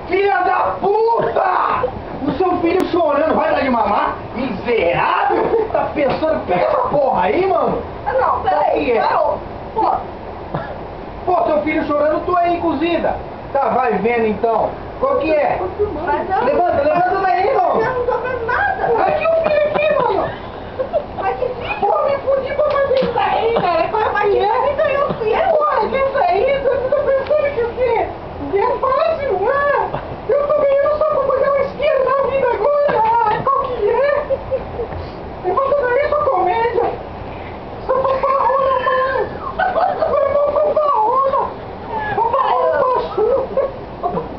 Filha da puta! O seu filho chorando, vai dar de mamar? Miserável! Tá pensando, pega essa porra aí, mano! Não, peraí, parou. Pô. Pô, seu filho chorando, tô aí cozida. Tá, vai vendo então. Qual que é? Levanta daí, mano. Eu não tô vendo nada. Aqui o filho aqui, mano. Mas que filho? Pô, me fudi pra fazer isso aí, cara. Mas que é? Me ganhou o filho. Ué, que isso aí? Você tá pensando que o quê? Que é fácil, não é? Eu tô ganhando só pra fazer uma esquerda na vida agora. Ah, qual que é? Levanta daí, sua comédia. Sua fanfarrona, mano.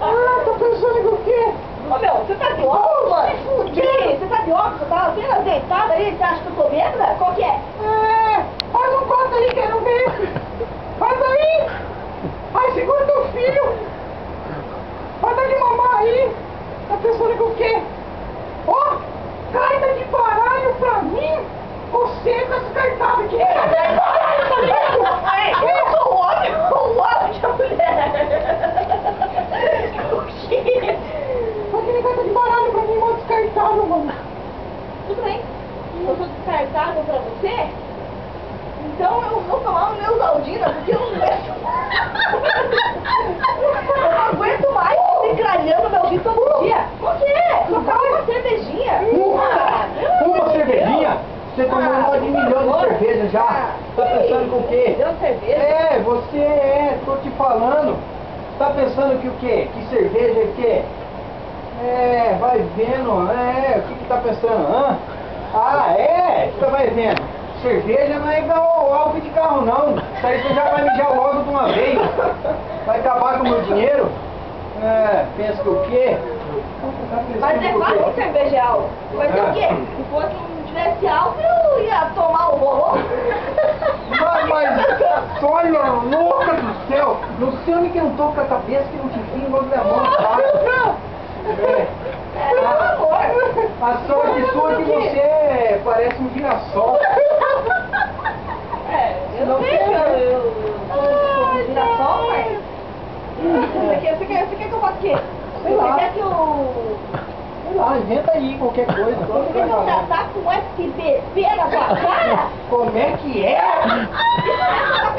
Ah, tá pensando que o quê? Ô, meu, você tá de óculos, mano? Se fuder. Você tá de óculos? Você tá bem azeitado aí? Você acha que eu tô bêbada? Qual que é? É, faz um corte aí, quero ver. Faz aí. Ai, segura teu filho. Vai dar de mamar aí. Tá pensando que o quê? Ó, carta de baralho pra mim. Você com essa cartada aqui. Carta de baralho, tá ligado? Ei, eu sou o homem de mulher. O quê? Vai querer carta de baralho pra mim, mó descartável, mano. Tudo bem. Eu sou descartável pra você? Então eu vou tomar o Neusaldina, porque eu não aguento. Eu não aguento mais se cralhando meu ouvido todo dia. Por quê? Só tava uma cervejinha. Uma cervejinha? Você tomou uma de milhão de cerveja já? Tá pensando com o quê? Milhão de cerveja? É, você tô te falando. Tá pensando que o quê? Que cerveja é o quê? É, vai vendo, o que tá pensando? Hã? Ah, é? Você vai vendo. Cerveja não é igual álcool de carro, não. Isso aí você já vai mijar logo de uma vez. Vai acabar com o meu dinheiro? É, pensa que o quê? Mas é claro que cerveja é álcool. Vai ser o quê? Se fosse não tivesse álcool, eu ia tomar o rolô. Mas olha, louca do céu! Não sei onde que eu não tô com a cabeça que não te vi logo da mão, tá? Meu amor. A sorte sua é que você parece um girassol. Eu não sei que eu sou um girassol, mas... Você quer que eu faça o quê? Sei lá. Você quer que eu... Sei lá, inventa aí qualquer coisa. Você quer que eu te ataque com SBP na sua cara? Como é que é? Isso é